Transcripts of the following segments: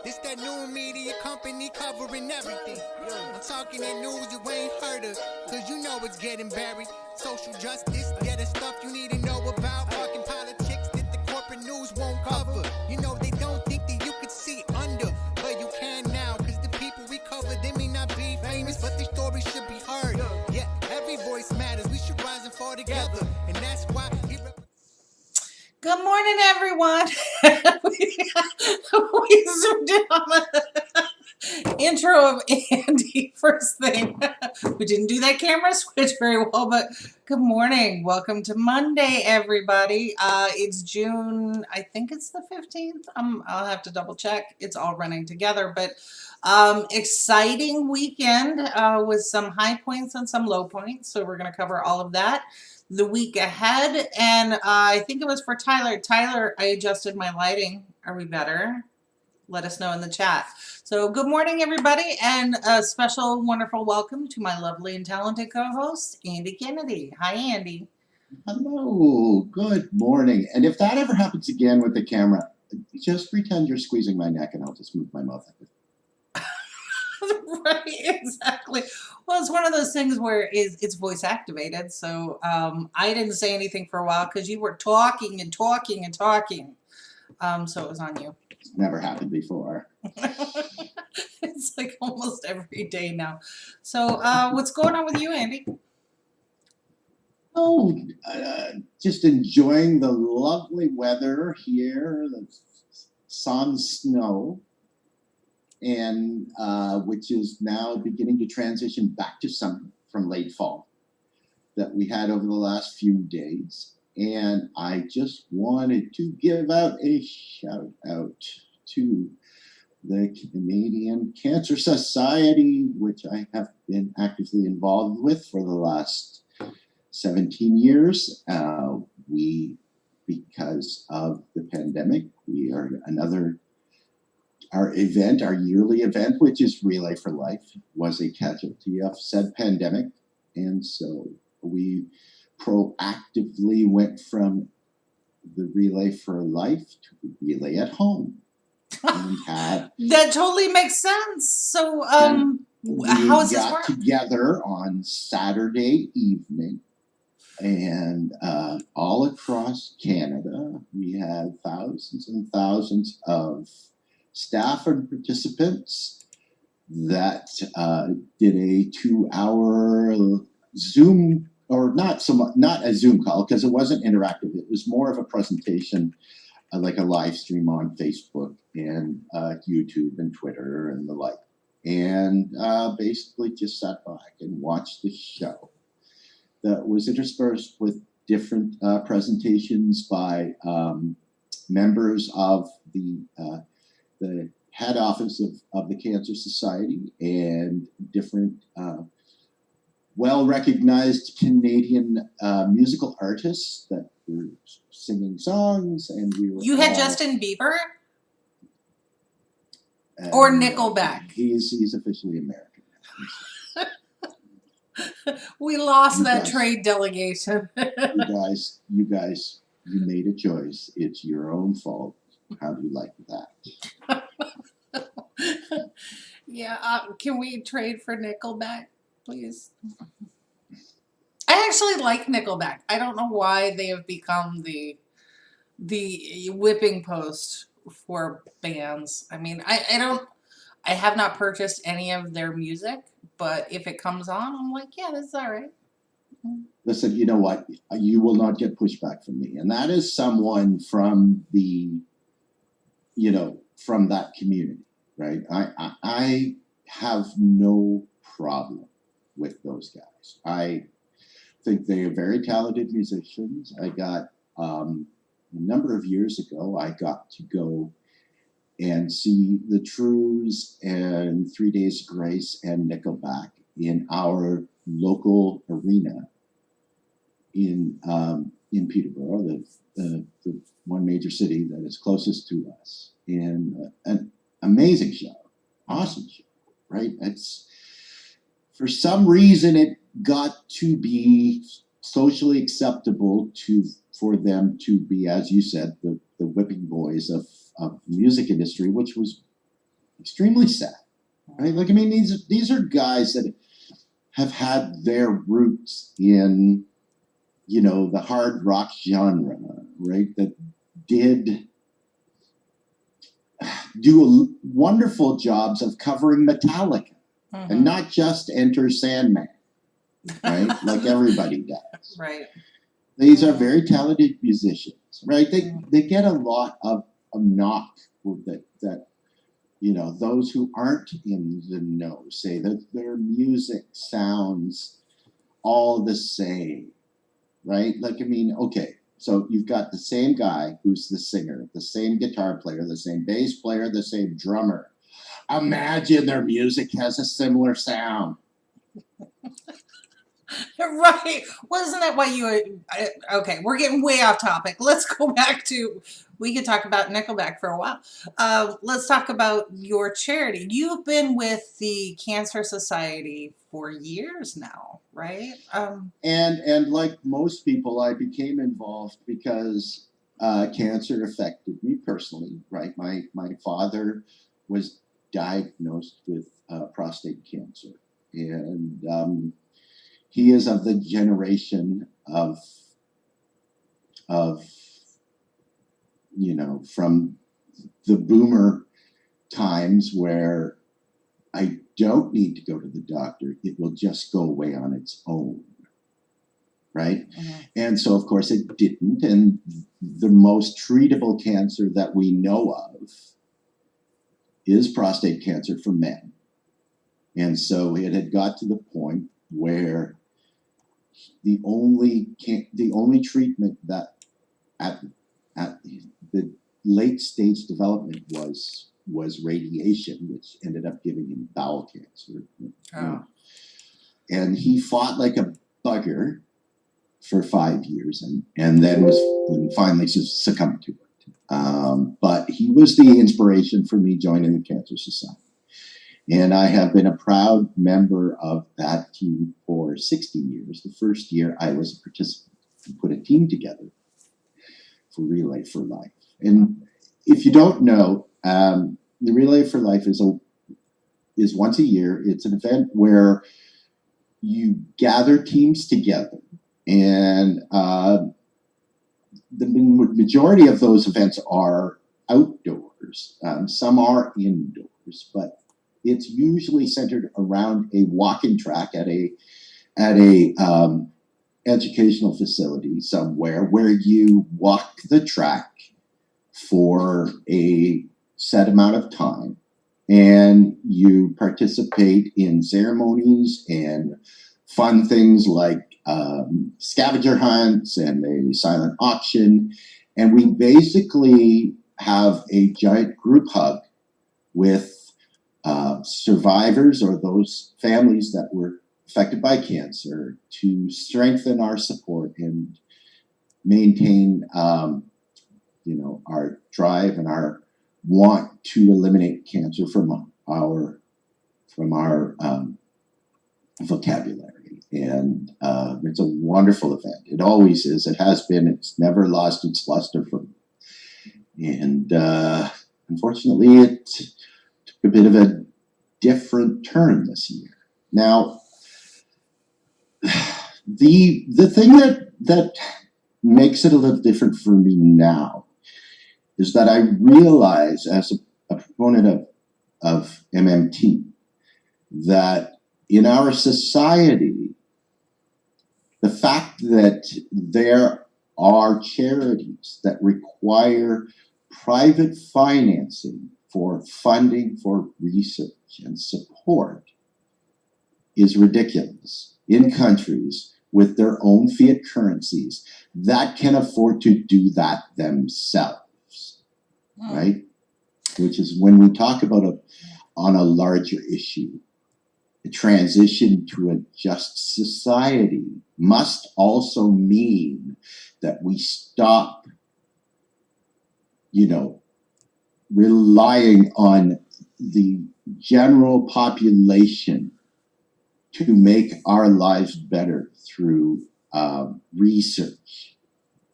This that new media company covering everything. I'm talking that news you ain't heard of, cause you know it's getting buried. Social justice, yeah, the stuff you need to know about. Fucking politics that the corporate news won't cover. You know they don't think that you could see under, but you can now, cause the people we cover, they may not be famous, but their stories should be heard. Yeah, every voice matters, we should rise and fall together, and that's why Good morning, everyone. we zoomed in on the intro of Andy first thing. We didn't do that camera switch very well, but good morning. Welcome to Monday, everybody. It's June, I think it's the 15th. I'll have to double check. It's all running together, but exciting weekend with some high points and some low points. So we're going to cover all of that the week ahead, and I think it was for Tyler. Tyler, I adjusted my lighting. Are we better? Let us know in the chat. So good morning, everybody, and a special, wonderful welcome to my lovely and talented co-host, Andy Kennedy. Hi, Andy. Hello, good morning. And if that ever happens again with the camera, just pretend you're squeezing my neck and I'll just move my mouth. Right, exactly. Well, it's one of those things where it's voice activated. So I didn't say anything for a while because you were talking and talking and talking. So it was on you. It's never happened before. It's like almost every day now. So what's going on with you, Andy? Oh, just enjoying the lovely weather here, the sun, snow. And which is now beginning to transition back to summer from late fall that we had over the last few days. And I just wanted to give out a shout out to the Canadian Cancer Society, which I have been actively involved with for the last 17 years. Because of the pandemic, we are our yearly event, which is Relay for Life, was a casualty of said pandemic. And so we proactively went from the Relay for Life to Relay at Home. And that totally makes sense. So how is this work? We got together on Saturday evening, and all across Canada, we had thousands and thousands of staff and participants that did a 2-hour Zoom, or not a Zoom call because it wasn't interactive. It was more of a presentation, like a live stream on Facebook and YouTube and Twitter and the like. And basically just sat back and watched the show that was interspersed with different presentations by members of the head office of the Cancer Society and different well-recognized Canadian musical artists that were singing songs, and we were. You had Justin Bieber or Nickelback. He's officially American. We lost that trade delegation. you guys, you made a choice. It's your own fault. How do you like that? Yeah, can we trade for Nickelback, please? I actually like Nickelback. I don't know why they have become the whipping post for bands. I mean, I have not purchased any of their music, but if it comes on, I'm like, yeah, this is all right. Listen, you know what? You will not get pushback from me, and that is someone from from that community, right? I have no problem with those guys. I think they are very talented musicians. I got a number of years ago, I got to go and see the Trues and 3 Days of Grace and Nickelback in our local arena in Peterborough, the one major city that is closest to us. And an amazing show, awesome show, right? It's, for some reason, it got to be socially acceptable for them to be, as you said, the whipping boys of the music industry, which was extremely sad, right? Like, I mean, these are guys that have had their roots in, you know, the hard rock genre, right? That did do wonderful jobs of covering Metallica, and not just Enter Sandman, right? Like everybody does. Right. These are very talented musicians, right? They get a lot of knock that you know, those who aren't in the know say that their music sounds all the same, right? Like, I mean, okay, so you've got the same guy who's the singer, the same guitar player, the same bass player, the same drummer. Imagine their music has a similar sound. Right. Wasn't that why you okay, we're getting way off topic. Let's go back to, we could talk about Nickelback for a while. Let's talk about your charity. You've been with the Cancer Society for years now, right? And like most people, I became involved because cancer affected me personally, right? My father was diagnosed with prostate cancer, and he is of the generation of you know, from the boomer times where I don't need to go to the doctor; it will just go away on its own, right? And so, of course, it didn't. And the most treatable cancer that we know of is prostate cancer for men. And so it had got to the point where the only treatment that at the late stage development was radiation, which ended up giving him bowel cancer. And he fought like a bugger for 5 years, and then finally succumbed to it. But he was the inspiration for me joining the Cancer Society. And I have been a proud member of that team for 16 years. The first year I was a participant and put a team together for Relay for Life. And if you don't know, the Relay for Life is once a year. It's an event where you gather teams together, and the majority of those events are outdoors. Some are indoors, but it's usually centered around a walking track at a educational facility somewhere, where you walk the track for a set amount of time, and you participate in ceremonies and fun things like scavenger hunts and a silent auction. And we basically have a giant group hug with survivors or those families that were affected by cancer, to strengthen our support and maintain you know, our drive and our want to eliminate cancer from our vocabulary. And it's a wonderful event. It always is. It has been. It's never lost its luster for me. And unfortunately, it took a bit of a different turn this year. Now, the thing that makes it a little different for me now is that I realize, as a proponent of MMT, that in our society, the fact that there are charities that require private financing for funding for research and support is ridiculous in countries with their own fiat currencies that can afford to do that themselves, right? Which is when we talk about on a larger issue, the transition to a just society must also mean that we stop, you know, relying on the general population to make our lives better through research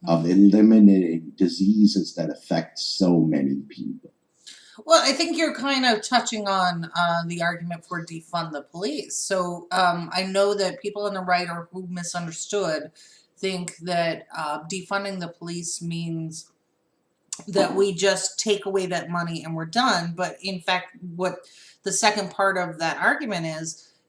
of eliminating diseases that affect so many people. Well, I think you're kind of touching on the argument for defund the police. So I know that people on the right or who misunderstood think that defunding the police means that we just take away that money and we're done. But in fact, what the second part of that argument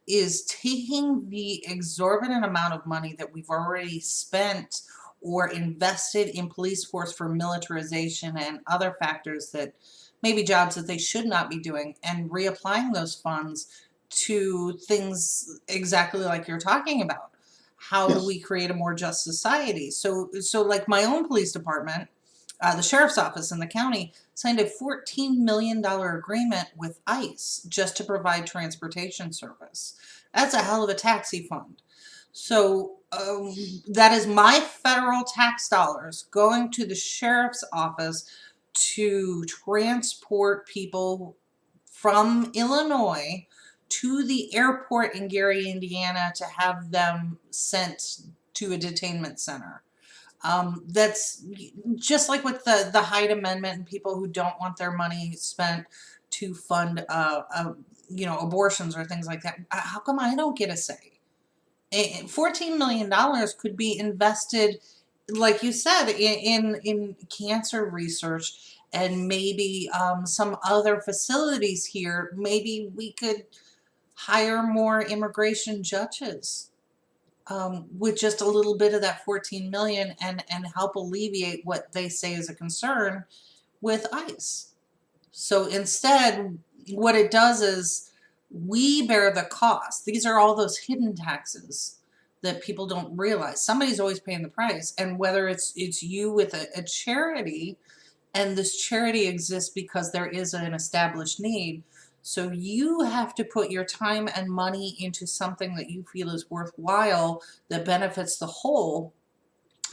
is taking the exorbitant amount of money that we've already spent or invested in police force for militarization and other factors that maybe jobs that they should not be doing, and reapplying those funds to things exactly like you're talking about. How do Yes. we create a more just society? So like my own police department, the sheriff's office in the county signed a $14 million agreement with ICE just to provide transportation service. That's a hell of a taxi fund. So that is my federal tax dollars going to the sheriff's office to transport people from Illinois to the airport in Gary, Indiana, to have them sent to a detainment center. That's just like with the Hyde Amendment and people who don't want their money spent to fund, abortions or things like that. How come I don't get a say? $14 million could be invested, like you said, in cancer research and maybe some other facilities here. Maybe we could hire more immigration judges with just a little bit of that 14 million and help alleviate what they say is a concern with ICE. So instead, what it does is we bear the cost. These are all those hidden taxes that people don't realize. Somebody's always paying the price. And whether it's you with a charity, and this charity exists because there is an established need, so you have to put your time and money into something that you feel is worthwhile, that benefits the whole.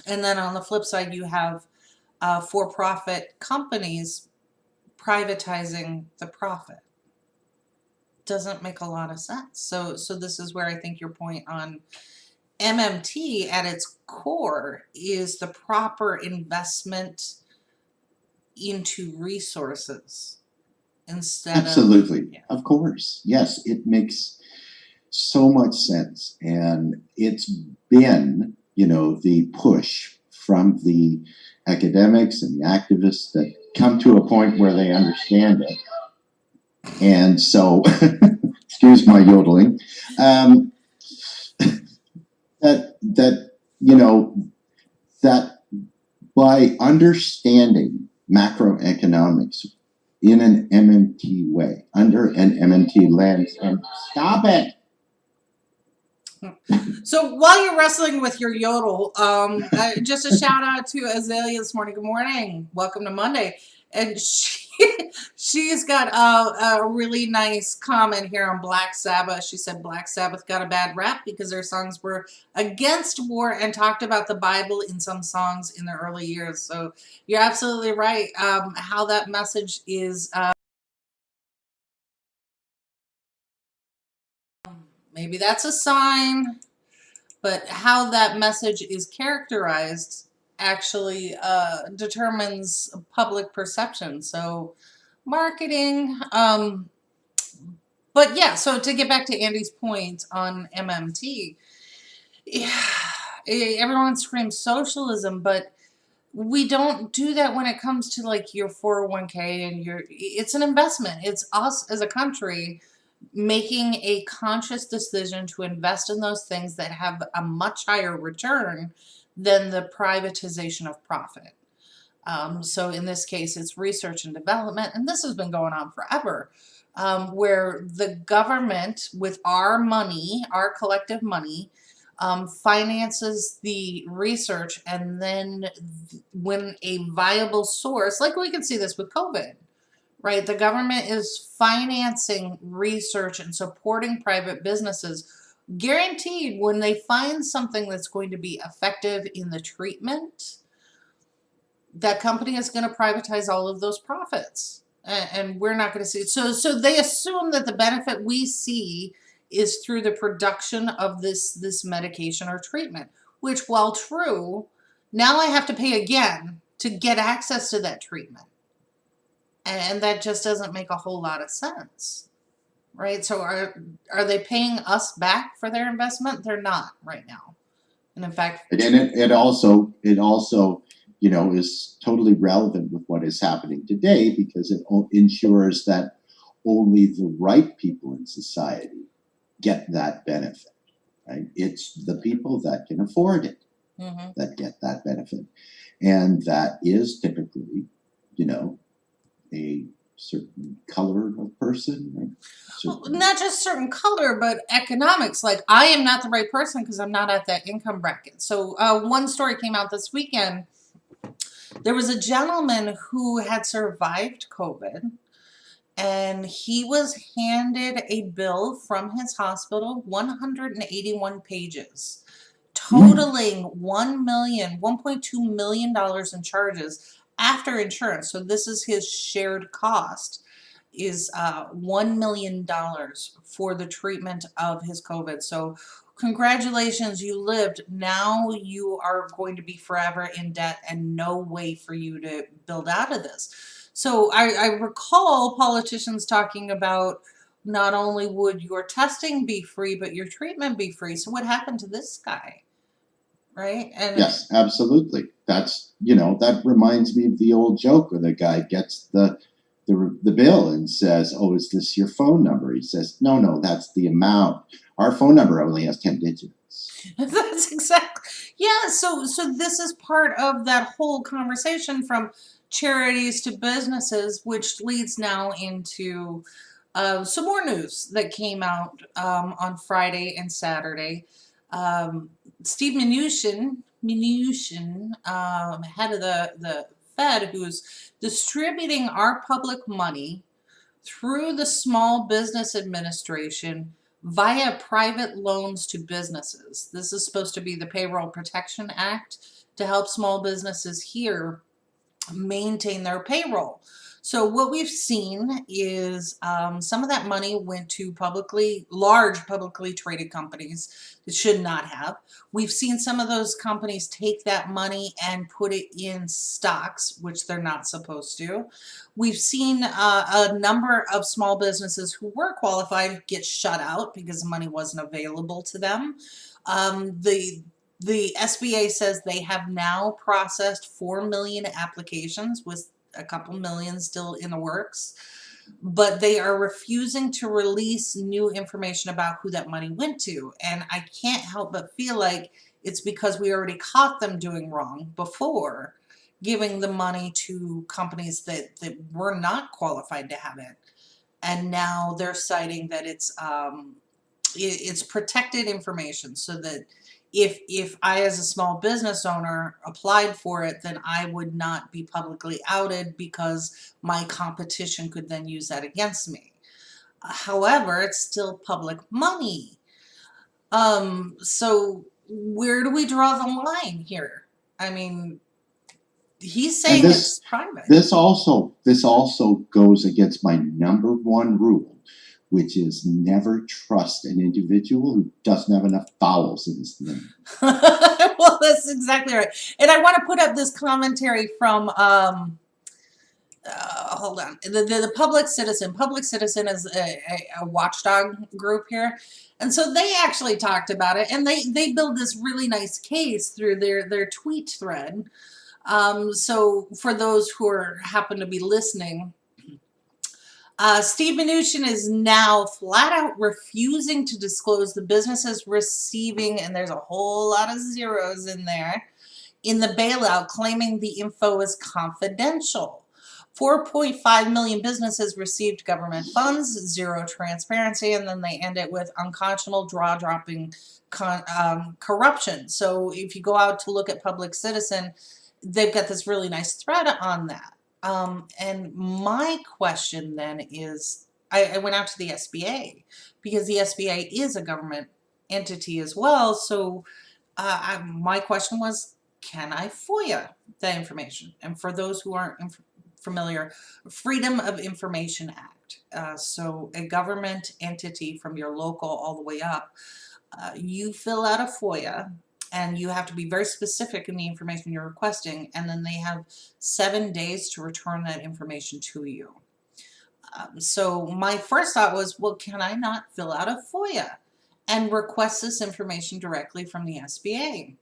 And then on the flip side, you have for-profit companies privatizing the profit. Doesn't make a lot of sense. So this is where I think your point on MMT at its core is the proper investment into resources instead Absolutely. Yeah. Of course. Yes, it makes so much sense. And it's been, the push from the academics and the activists that come to a point where they understand it. And so, excuse my yodeling, that by understanding macroeconomics in an MMT way, under an MMT lens, and stop it. So while you're wrestling with your yodel, just a shout out to Azalea this morning. Good morning. Welcome to Monday. And she's got a really nice comment here on Black Sabbath. She said Black Sabbath got a bad rap because their songs were against war and talked about the Bible in some songs in the early years. So you're absolutely right. How that message is... maybe that's a sign, but how that message is characterized actually determines public perception. So marketing, but yeah, so to get back to Andy's point on MMT, yeah, everyone screams socialism, but we don't do that when it comes to like your 401k and it's an investment. It's us as a country making a conscious decision to invest in those things that have a much higher return than the privatization of profit. So in this case, it's research and development, and this has been going on forever, where the government, with our money, our collective money, finances the research, and then when a viable source, like we can see this with COVID, right? The government is financing research and supporting private businesses. Guaranteed, when they find something that's going to be effective in the treatment, that company is going to privatize all of those profits. And we're not going to see it. So they assume that the benefit we see is through the production of this medication or treatment, which, while true, now I have to pay again to get access to that treatment. and that just doesn't make a whole lot of sense, right? So are they paying us back for their investment? They're not right now, and in fact, And it also is totally relevant with what is happening today, because it ensures that only the right people in society get that benefit. Right? It's the people that can afford it mhm. that get that benefit, and that is typically, a certain color of person, right? Well, Certain, not just certain color, but economics. Like I am not the right person because I'm not at that income bracket. So one story came out this weekend. There was a gentleman who had survived COVID, and he was handed a bill from his hospital, 181 pages, totaling $1.2 million in charges after insurance. So this is his shared cost, is $1 million for the treatment of his COVID. So congratulations, you lived. Now you are going to be forever in debt and no way for you to build out of this. So I recall politicians talking about not only would your testing be free, but your treatment be free. So what happened to this guy? Right? And yes, absolutely. That reminds me of the old joke where the guy gets the bill and says, "Oh, is this your phone number?" He says, "No, that's the amount. Our phone number only has 10 digits." that's exactly, yeah. So this is part of that whole conversation from charities to businesses, which leads now into some more news that came out on Friday and Saturday. Um, Steve Mnuchin, head of the Fed, who's distributing our public money through the Small Business Administration via private loans to businesses. This is supposed to be the Payroll Protection Act to help small businesses here maintain their payroll. So what we've seen is some of that money went to large publicly traded companies that should not have. We've seen some of those companies take that money and put it in stocks, which they're not supposed to. We've seen a number of small businesses who were qualified get shut out because the money wasn't available to them. The SBA says they have now processed 4 million applications, with a couple million still in the works, but they are refusing to release new information about who that money went to. And I can't help but feel like it's because we already caught them doing wrong before, giving the money to companies that were not qualified to have it. And now they're citing that it's protected information, so that if I as a small business owner applied for it, then I would not be publicly outed because my competition could then use that against me. However, it's still public money. So where do we draw the line here? I mean, he's And saying it's private. this also goes against my number one rule, which is never trust an individual who doesn't have enough vowels in his name. Well, that's exactly right. And I want to put up this commentary from hold on, the Public Citizen. Public Citizen is a watchdog group here, and so they actually talked about it, and they build this really nice case through their tweet thread. So for those who happen to be listening, Steve Mnuchin is now flat out refusing to disclose the businesses receiving, and there's a whole lot of zeros in there, in the bailout, claiming the info is confidential. 4.5 million businesses received government funds, zero transparency, and then they end it with unconscionable jaw-dropping corruption. So if you go out to look at Public Citizen, they've got this really nice thread on that. And my question then is, I went out to the SBA because the SBA is a government entity as well. So my question was, can I FOIA that information? And for those who aren't familiar, Freedom of Information Act. So a government entity from your local all the way up, you fill out a FOIA, and you have to be very specific in the information you're requesting, and then they have 7 days to return that information to you. So my first thought was, well, can I not fill out a FOIA and request this information directly from the SBA?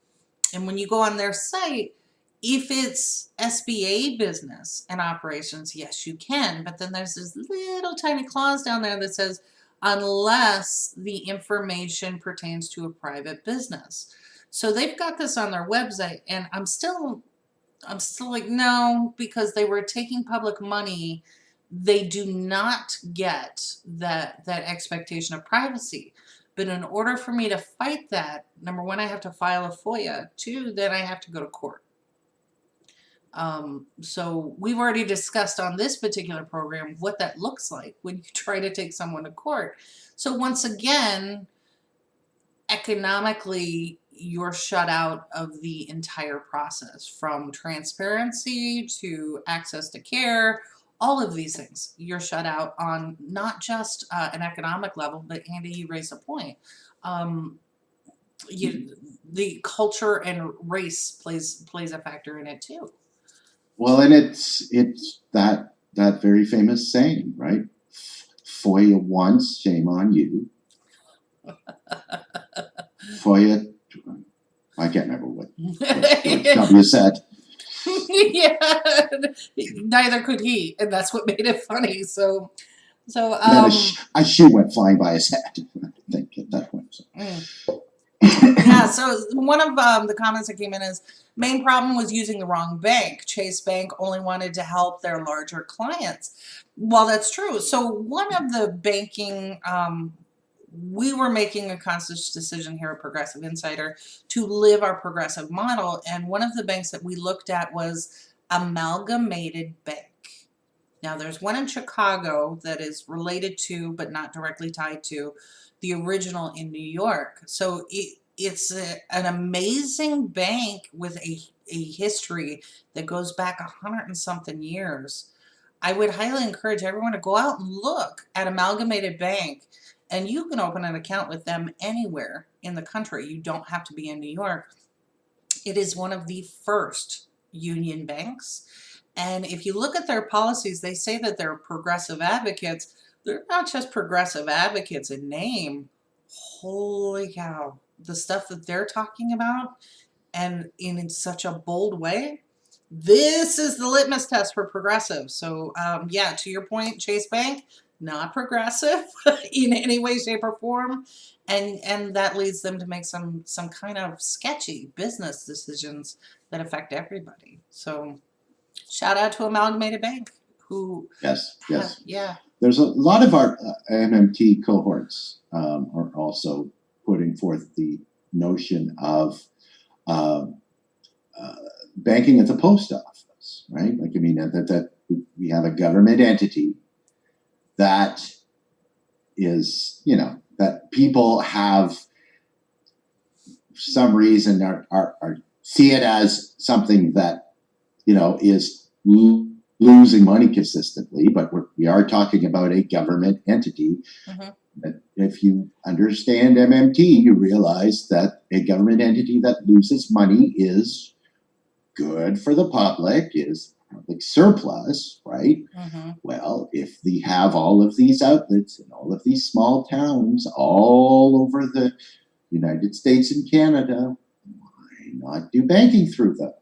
And when you go on their site, if it's SBA business and operations, yes, you can. But then there's this little tiny clause down there that says, unless the information pertains to a private business. So they've got this on their website, and I'm still like, no, because they were taking public money. They do not get that expectation of privacy. But in order for me to fight that, number one, I have to file a FOIA. Two, then I have to go to court. So we've already discussed on this particular program what that looks like when you try to take someone to court. So once again, economically, you're shut out of the entire process, from transparency to access to care. All of these things you're shut out on, not just an economic level, but Andy, you raised a point. The culture and race plays a factor in it too. Well, and it's that very famous saying, right? FOIA once, shame on you. FOIA, I can't remember what W said. Yeah, neither could he, and that's what made it funny. So Then a shoe went flying by his head. I think at that point. So. Yeah. So one of the comments that came in is, main problem was using the wrong bank. Chase Bank only wanted to help their larger clients. Well, that's true. So one of the banking, we were making a conscious decision here at Progressive Insider to live our progressive model. And one of the banks that we looked at was Amalgamated Bank. Now, there's one in Chicago that is related to, but not directly tied to, the original in New York. So it's an amazing bank with a history that goes back 100 and something years. I would highly encourage everyone to go out and look at Amalgamated Bank, and you can open an account with them anywhere in the country. You don't have to be in New York. It is one of the first union banks. And if you look at their policies, they say that they're progressive advocates. They're not just progressive advocates in name. Holy cow. The stuff that they're talking about, and in such a bold way, this is the litmus test for progressive. So yeah, to your point, Chase Bank, not progressive in any way, shape, or form. And that leads them to make some kind of sketchy business decisions that affect everybody. So shout out to Amalgamated Bank, who Yes. yeah. There's a lot of our MMT cohorts are also putting forth the notion of banking at the post office, right? Like, I mean, that we have a government entity that is, that people have some reason are see it as something that, is losing money consistently, but we are talking about a government entity. Mm-hmm. That if you understand MMT, you realize that a government entity that loses money is good for the public, is public surplus, right? Mm-hmm. Well, if they have all of these outlets in all of these small towns all over the United States and Canada, why not do banking through them?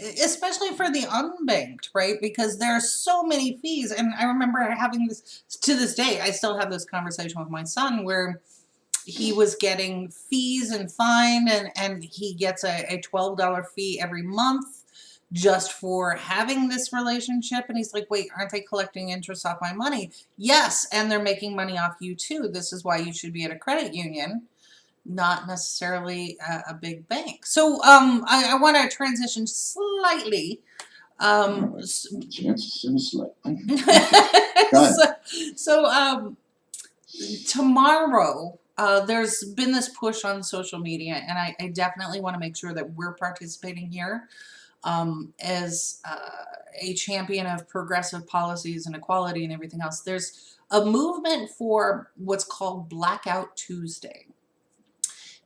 Especially for the unbanked, right? Because there are so many fees. And I remember having this, to this day, I still have this conversation with my son where he was getting fees and fine, and he gets a $12 fee every month just for having this relationship. And he's like, wait, aren't they collecting interest off my money? Yes, and they're making money off you too. This is why you should be at a credit union, not necessarily a big bank. So I want to transition slightly. Tomorrow, there's been this push on social media, and I definitely want to make sure that we're participating here as a champion of progressive policies and equality and everything else. There's a movement for what's called Blackout Tuesday.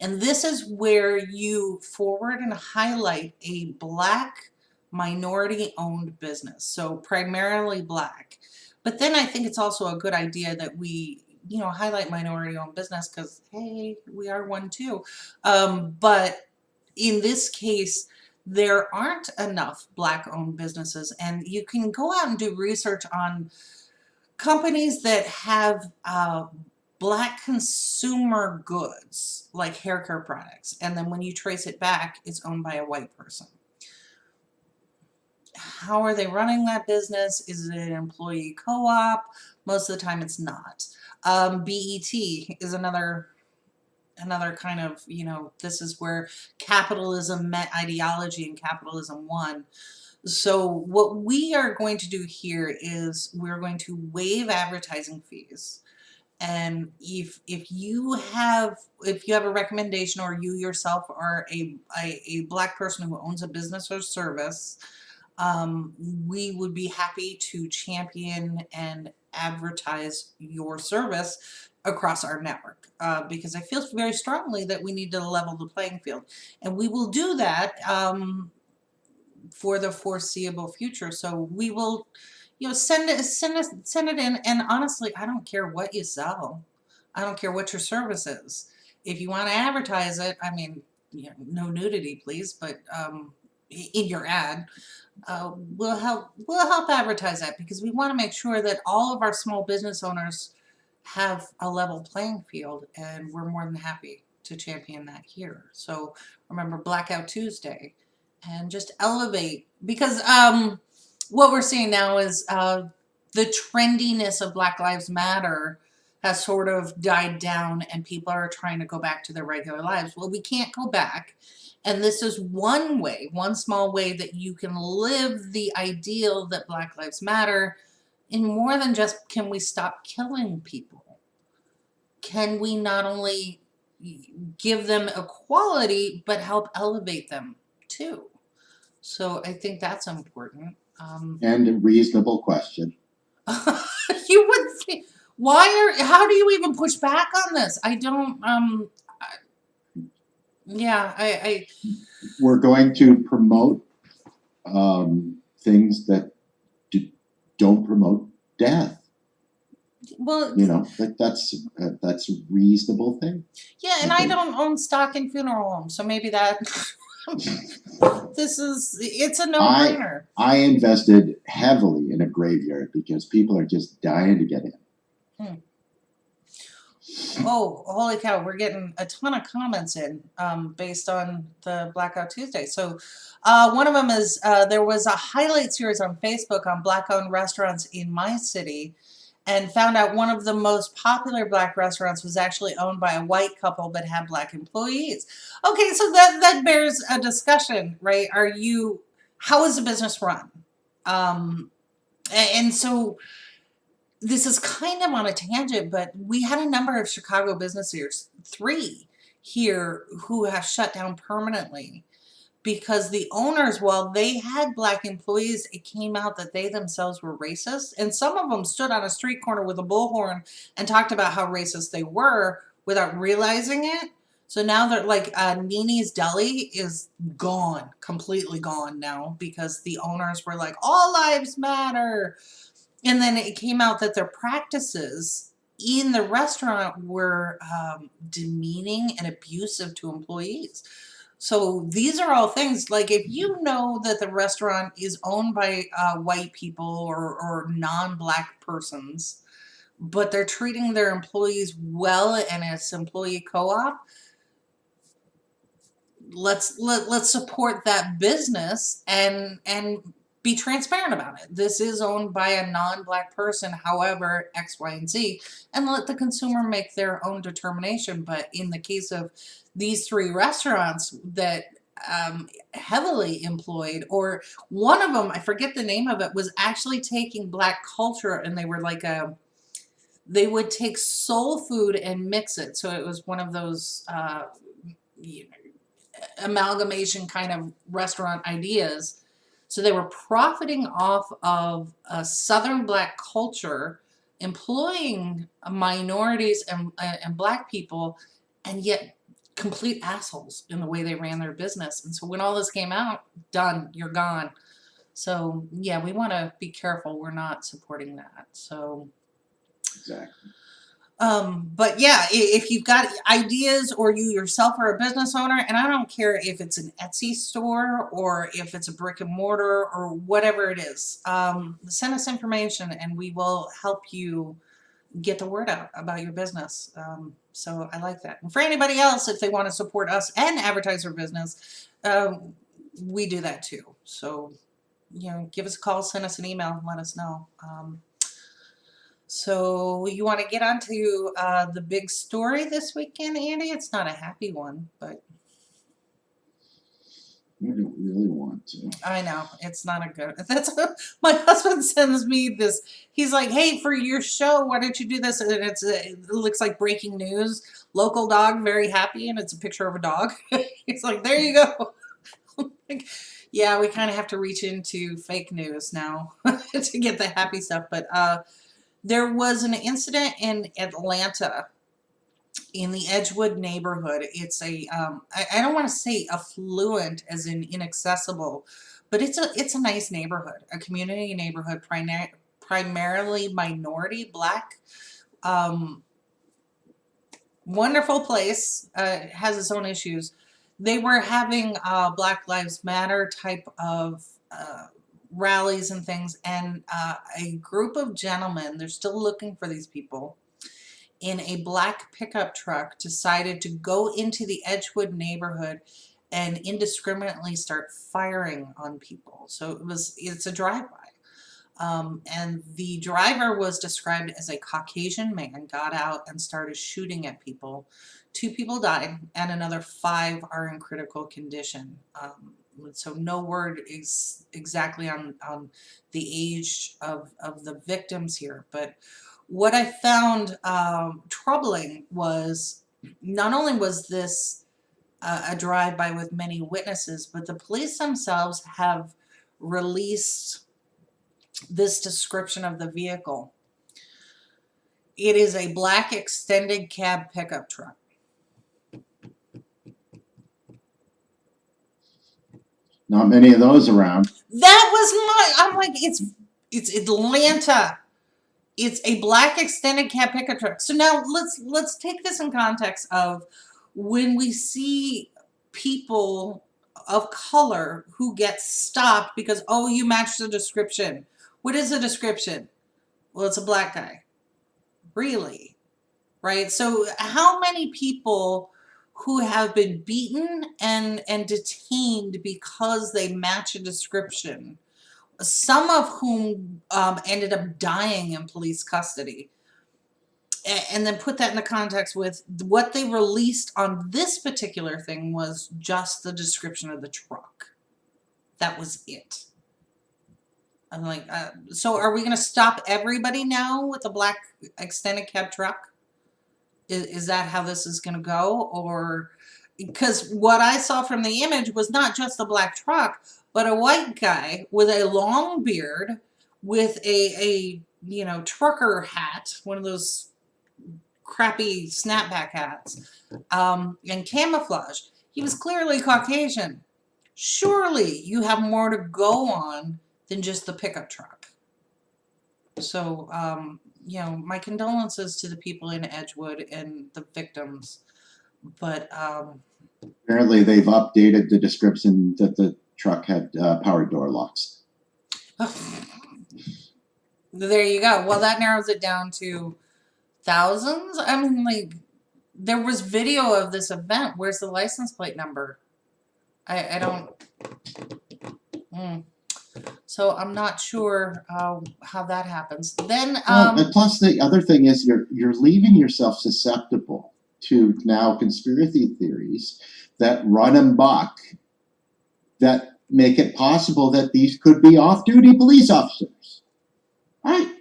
And this is where you forward and highlight a Black minority owned business. So primarily Black. But then I think it's also a good idea that we, highlight minority owned business because, hey, we are one too. But in this case, there aren't enough Black owned businesses. And you can go out and do research on companies that have Black consumer goods, like hair care products. And then when you trace it back, it's owned by a white person. How are they running that business? Is it an employee co-op? Most of the time it's not. BET is another kind of, this is where capitalism met ideology and capitalism won. So what we are going to do here is we're going to waive advertising fees. And if you have a recommendation, or you yourself are a Black person who owns a business or service, we would be happy to champion and advertise your service across our network, because I feel very strongly that we need to level the playing field, and we will do that for the foreseeable future. So we will, send it in. And honestly, I don't care what you sell. I don't care what your service is. If you want to advertise it, I mean, no nudity, please, but in your ad, we'll help advertise that, because we want to make sure that all of our small business owners have a level playing field, and we're more than happy to champion that here. So remember Blackout Tuesday, and just elevate, because what we're seeing now is the trendiness of Black Lives Matter has sort of died down, and people are trying to go back to their regular lives. Well, we can't go back. And this is one way, one small way that you can live the ideal that Black Lives Matter, in more than just, can we stop killing people? Can we not only give them equality, but help elevate them too? So I think that's important. And a reasonable question. You would think, how do you even push back on this? I don't, We're going to promote things that don't promote death. Well, that's a reasonable thing. Yeah, and I don't own stock in funeral homes, so maybe that it's a no-brainer. I invested heavily in a graveyard because people are just dying to get in. Oh, holy cow, we're getting a ton of comments in based on the Blackout Tuesday. So one of them is, there was a highlight series on Facebook on Black-owned restaurants in my city, and found out one of the most popular Black restaurants was actually owned by a white couple but had Black employees. Okay, so that bears a discussion, right? How is the business run? And so this is kind of on a tangent, but we had a number of Chicago businesses, 3 here, who have shut down permanently because the owners, while they had Black employees, it came out that they themselves were racist. And some of them stood on a street corner with a bullhorn and talked about how racist they were without realizing it. So now they're like, Nini's Deli is gone, completely gone now, because the owners were like, all lives matter. And then it came out that their practices in the restaurant were demeaning and abusive to employees. So these are all things, like, if you know that the restaurant is owned by white people or non-Black persons, but they're treating their employees well and it's employee co-op, let's support that business and be transparent about it. This is owned by a non-Black person, however, X, Y, and Z, and let the consumer make their own determination. But in the case of these 3 restaurants that heavily employed, or one of them, I forget the name of it, was actually taking Black culture, and they were like they would take soul food and mix it. So it was one of those amalgamation kind of restaurant ideas. So they were profiting off of a Southern Black culture, employing minorities and Black people, and yet complete assholes in the way they ran their business. And so when all this came out, done, you're gone. So yeah, we want to be careful. We're not supporting that. So Exactly. but yeah, if you've got ideas or you yourself are a business owner, and I don't care if it's an Etsy store or if it's a brick and mortar or whatever it is, send us information and we will help you get the word out about your business. So I like that. And for anybody else, if they want to support us and advertise their business, we do that too. So, give us a call, send us an email, and let us know. So you want to get on to the big story this weekend, Andy? It's not a happy one, but I don't really want to. I know it's not a good. That's my husband sends me this. He's like, "Hey, for your show, why don't you do this?" And it looks like breaking news. Local dog very happy, and it's a picture of a dog. He's like, "There you go." Like, yeah, we kind of have to reach into fake news now to get the happy stuff, but there was an incident in Atlanta in the Edgewood neighborhood. It's I don't want to say affluent as in inaccessible, but it's a nice neighborhood, a community neighborhood, primarily minority Black. Wonderful place, has its own issues. They were having Black Lives Matter type of rallies and things, and a group of gentlemen, they're still looking for these people, in a black pickup truck decided to go into the Edgewood neighborhood and indiscriminately start firing on people. So it's a drive-by. And the driver was described as a Caucasian man, got out and started shooting at people. 2 people died and another 5 are in critical condition. So no word is exactly on the age of the victims here. But what I found troubling was not only was this a drive-by with many witnesses, but the police themselves have released this description of the vehicle. It is a black extended cab pickup truck. Not many of those around. That was I'm like, it's Atlanta. It's a black extended cab pickup truck. So now let's take this in context of when we see people of color who get stopped because, oh, you match the description. What is the description? Well, it's a black guy. Really? Right? So how many people who have been beaten and detained because they match a description, some of whom ended up dying in police custody, and then put that in the context with what they released on this particular thing was just the description of the truck. That was it. I'm like, so are we going to stop everybody now with a black extended cab truck? Is that how this is going to go? Or because what I saw from the image was not just a black truck, but a white guy with a long beard with a trucker hat, one of those crappy snapback hats, and camouflage. He was clearly Caucasian. Surely you have more to go on than just the pickup truck. So, my condolences to the people in Edgewood and the victims. But apparently they've updated the description that the truck had power door locks. There you go. Well, that narrows it down to thousands. I mean, like, there was video of this event. Where's the license plate number? I don't. So I'm not sure how that happens. Then, and plus the other thing is you're leaving yourself susceptible to now conspiracy theories that run amok that make it possible that these could be off-duty police officers, right?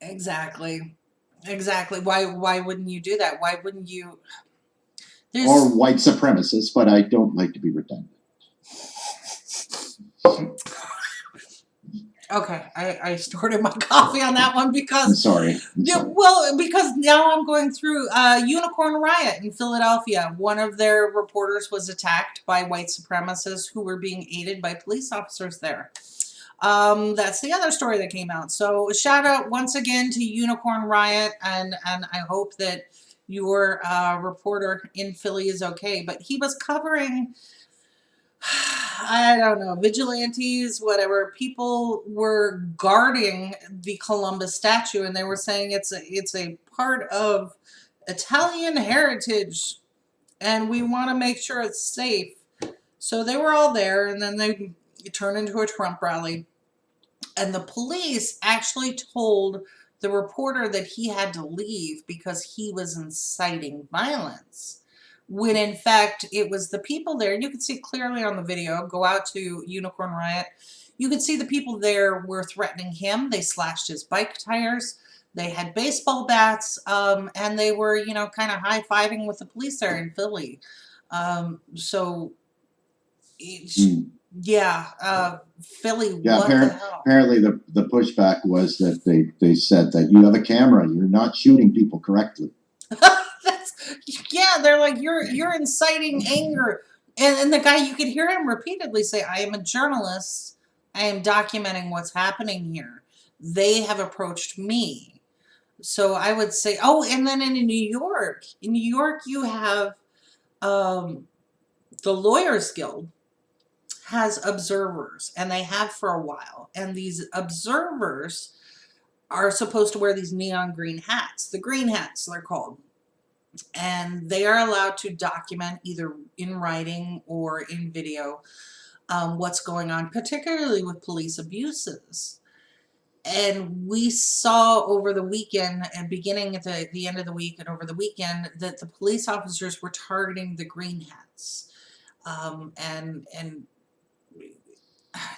Exactly. Why wouldn't you do that? Why wouldn't you? Or white supremacists, but I don't like to be redundant. Okay, I snorted my coffee on that one I'm because sorry. yeah, well, because now I'm going through Unicorn Riot in Philadelphia. One of their reporters was attacked by white supremacists who were being aided by police officers there. That's the other story that came out. So shout out once again to Unicorn Riot, and I hope that your reporter in Philly is okay. But he was covering, I don't know, vigilantes, whatever. People were guarding the Columbus statue, and they were saying it's a part of Italian heritage, and we want to make sure it's safe. So they were all there, and then they turned into a Trump rally. And the police actually told the reporter that he had to leave because he was inciting violence. When in fact, it was the people there. You can see clearly on the video. Go out to Unicorn Riot. You can see the people there were threatening him. They slashed his bike tires. They had baseball bats. And they were, you know, kind of high-fiving with the police there in Philly. So, yeah, Philly, Yeah, what the hell? apparently the pushback was that they said that you have a camera, you're not shooting people correctly. Yeah, they're like, you're inciting anger. And the guy, you could hear him repeatedly say, I am a journalist. I am documenting what's happening here. They have approached me. So I would say, oh, and then in New York, you have the Lawyers Guild has observers, and they have for a while. And these observers are supposed to wear these neon green hats, the green hats they're called. And they are allowed to document either in writing or in video what's going on, particularly with police abuses. And we saw over the weekend, and beginning at the end of the week and over the weekend, that the police officers were targeting the green hats. And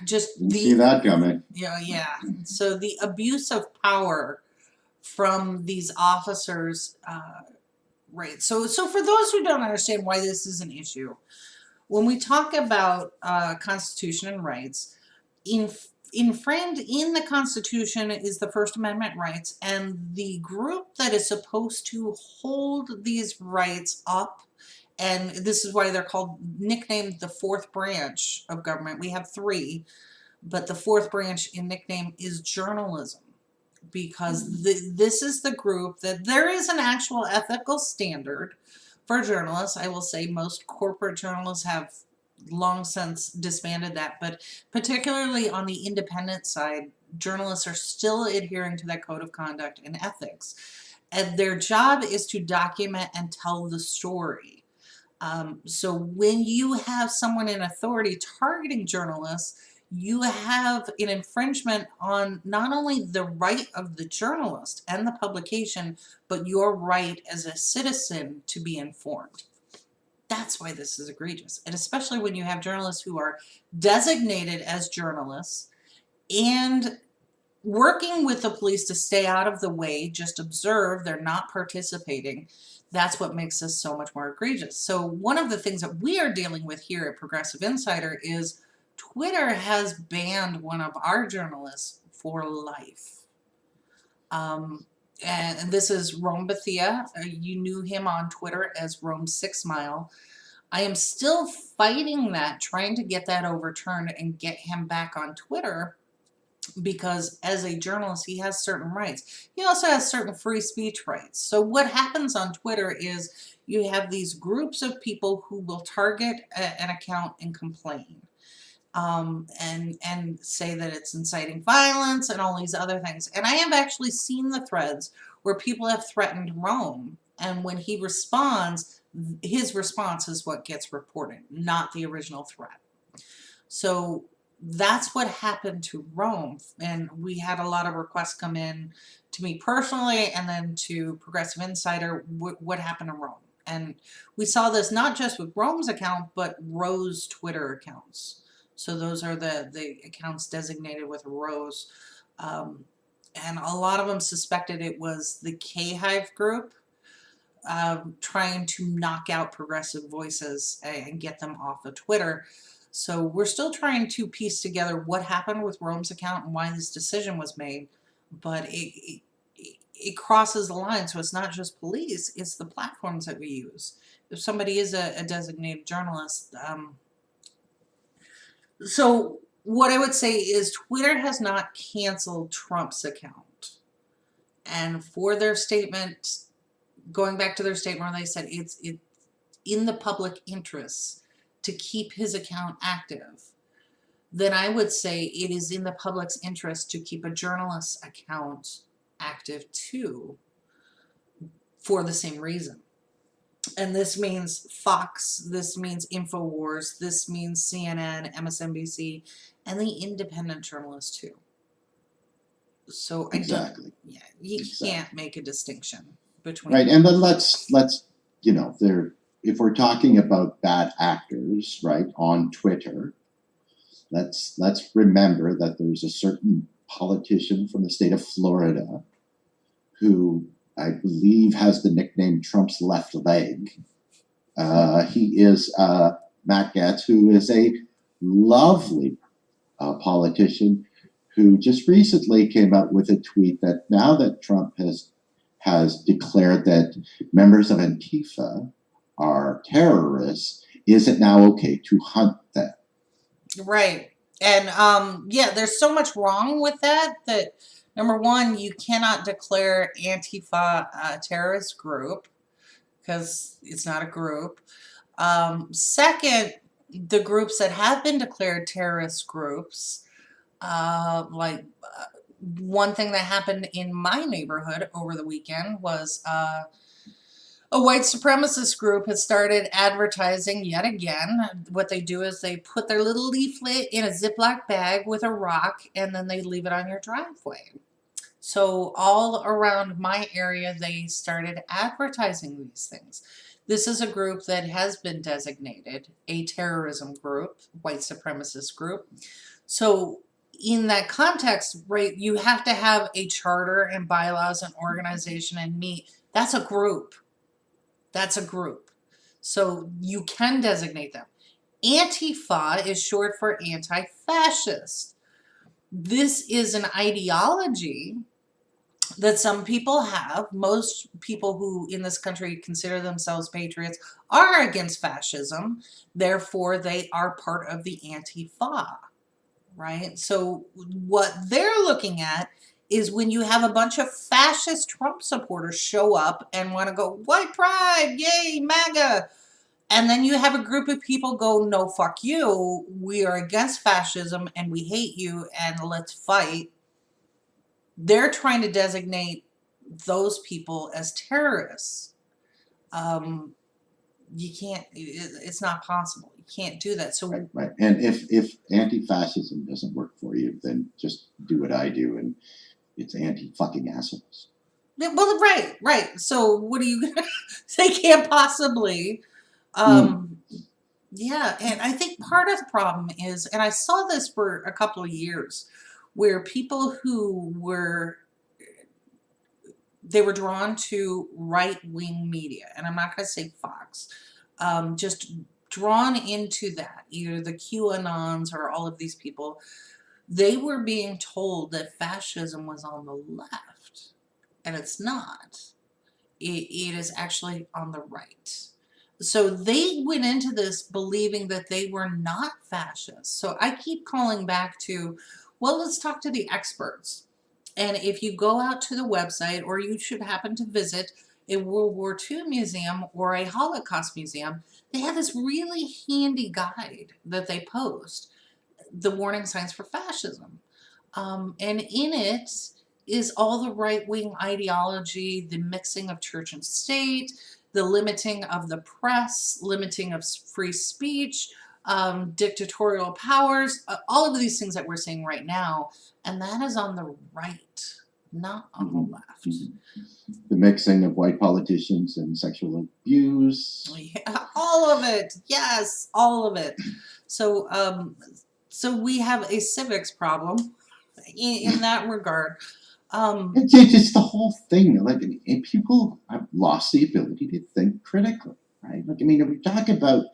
just Didn't see that coming. yeah. So the abuse of power from these officers. Right. So for those who don't understand why this is an issue, when we talk about Constitution and rights, framed in the Constitution is the First Amendment rights, and the group that is supposed to hold these rights up, and this is why they're nicknamed the fourth branch of government. We have three, but the fourth branch in nickname is journalism. Because this is the group that there is an actual ethical standard for journalists. I will say most corporate journalists have long since disbanded that, but particularly on the independent side, journalists are still adhering to that code of conduct and ethics. And their job is to document and tell the story. So when you have someone in authority targeting journalists, you have an infringement on not only the right of the journalist and the publication, but your right as a citizen to be informed. That's why this is egregious. And especially when you have journalists who are designated as journalists and working with the police to stay out of the way, just observe, they're not participating. That's what makes this so much more egregious. So one of the things that we are dealing with here at Progressive Insider is Twitter has banned one of our journalists for life. And this is Rome Bethia. You knew him on Twitter as Rome 6 Mile. I am still fighting that, trying to get that overturned and get him back on Twitter, because as a journalist, he has certain rights. He also has certain free speech rights. So what happens on Twitter is you have these groups of people who will target an account and complain. And say that it's inciting violence and all these other things. And I have actually seen the threads where people have threatened Rome, and when he responds, his response is what gets reported, not the original threat. So that's what happened to Rome, and we had a lot of requests come in to me personally and then to Progressive Insider, what happened to Rome. And we saw this not just with Rome's account, but Rose's Twitter accounts. So those are the accounts designated with a rose. And a lot of them suspected it was the K-Hive group trying to knock out progressive voices and get them off of Twitter. So we're still trying to piece together what happened with Rome's account and why this decision was made, but it crosses the line. So it's not just police, it's the platforms that we use. If somebody is a designated journalist, so what I would say is Twitter has not canceled Trump's account. And for their statement, going back to their statement where they said it's in the public interest to keep his account active, then I would say it is in the public's interest to keep a journalist's account active too, for the same reason. And this means Fox, this means InfoWars, this means CNN, MSNBC, and the independent journalists too. So Exactly. You can't make a distinction between right. And then let's if we're talking about bad actors, right, on Twitter, let's remember that there's a certain politician from the state of Florida who I believe has the nickname Trump's left leg. He is Matt Gaetz, who is a lovely politician who just recently came out with a tweet that now that Trump has declared that members of Antifa are terrorists, is it now okay to hunt them? Right. And there's so much wrong with that number one, you cannot declare Antifa a terrorist group because it's not a group. Second, the groups that have been declared terrorist groups, one thing that happened in my neighborhood over the weekend was a white supremacist group has started advertising yet again. What they do is they put their little leaflet in a Ziploc bag with a rock, and then they leave it on your driveway. So all around my area, they started advertising these things. This is a group that has been designated a terrorism group, white supremacist group. So in that context, right, you have to have a charter and bylaws and organization and meet. That's a group. That's a group. So you can designate them. Antifa is short for anti-fascist. This is an ideology that some people have. Most people who in this country consider themselves patriots are against fascism. Therefore, they are part of the Antifa, right? So what they're looking at is when you have a bunch of fascist Trump supporters show up and want to go, white pride, yay, MAGA. And then you have a group of people go, no, fuck you. We are against fascism and we hate you and let's fight. They're trying to designate those people as terrorists. You can't, it's not possible. You can't do that. So right. And if anti-fascism doesn't work for you, then just do what I do, and it's anti-fucking assholes. Well, right. So what are you gonna? They can't possibly. Yeah, and I think part of the problem is, and I saw this for a couple of years, where people who were drawn to right-wing media, and I'm not going to say Fox, just drawn into that, either the QAnons or all of these people, they were being told that fascism was on the left, and it's not. It is actually on the right. So they went into this believing that they were not fascists. So I keep calling back to, well, let's talk to the experts. And if you go out to the website, or you should happen to visit a World War II museum or a Holocaust museum, they have this really handy guide that they post, the warning signs for fascism. And in it is all the right-wing ideology, the mixing of church and state, the limiting of the press, limiting of free speech, dictatorial powers, all of these things that we're seeing right now. And that is on the right, not on the left. The mixing of white politicians and sexual abuse. Yeah, all of it. Yes, all of it. So, so we have a civics problem in that regard. It's the whole thing. Like, and people have lost the ability to think critically, right? Like, I mean, if we talk about